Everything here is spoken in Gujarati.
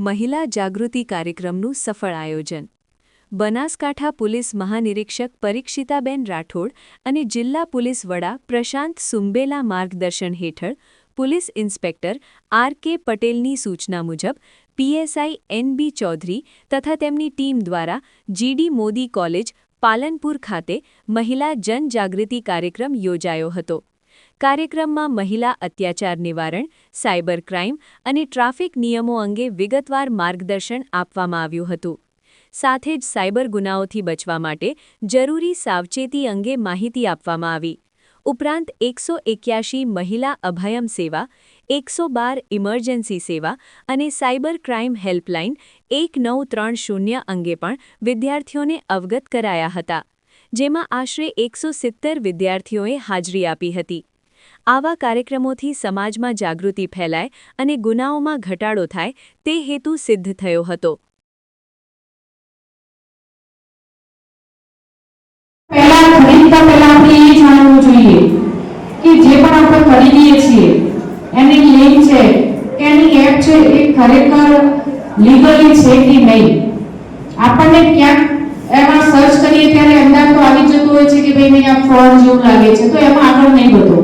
મહિલા જાગૃતિ કાર્યક્રમનું સફળ આયોજન. બનાસકાંઠા પોલીસ મહાનિરીક્ષક પરીક્ષિતાબેન રાઠોડ અને જિલ્લા પોલીસ વડા પ્રશાંત સુંબેલા માર્ગદર્શન હેઠળ પોલીસ ઇન્સ્પેક્ટર આર.કે. પટેલની સૂચના મુજબ પીએસઆઈ એન.બી. ચૌધરી તથા તેમની ટીમ દ્વારા જી.ડી. મોદી કોલેજ, પાલનપુર ખાતે મહિલા જનજાગૃતિ કાર્યક્રમ યોજાયો હતો. કાર્યક્રમમાં મહિલા અત્યાચાર નિવારણ, સાયબર ક્રાઇમ અને ટ્રાફિક નિયમો અંગે વિગતવાર માર્ગદર્શન આપવામાં આવ્યું હતું. સાથે જ સાયબર ગુનાઓથી બચવા માટે જરૂરી સાવચેતી અંગે માહિતી આપવામાં આવી. ઉપરાંત 181 મહિલા અભયમ સેવા, 112 ઇમરજન્સી સેવા અને સાયબર ક્રાઇમ હેલ્પલાઇન 1930 અંગે પણ વિદ્યાર્થીઓને અવગત કરાયા હતા, જેમાં આશરે 170 વિદ્યાર્થીઓએ હાજરી આપી હતી. આવા કાર્યક્રમોથી સમાજમાં જાગૃતિ ફેલાય અને ગુનાઓમાં ઘટાડો થાય તે હેતુ સિદ્ધ થયો હતો. ખરીદતા પહેલા આપણે એ જાણવું જોઈએ કે જે પણ આપણે ખરીદીએ છીએ એની લિંક છે કે એની એપ છે એ ખરેખર લીગલી છે કે નહીં. આપણને ક્યાંક એમાં સર્ચ કરીએ ત્યારે અંદાજ તો આવી જતો હોય છે કે ભાઈ આ ફ્રોડ જેવું લાગે છે, તો એમાં આગળ નહીં વધો.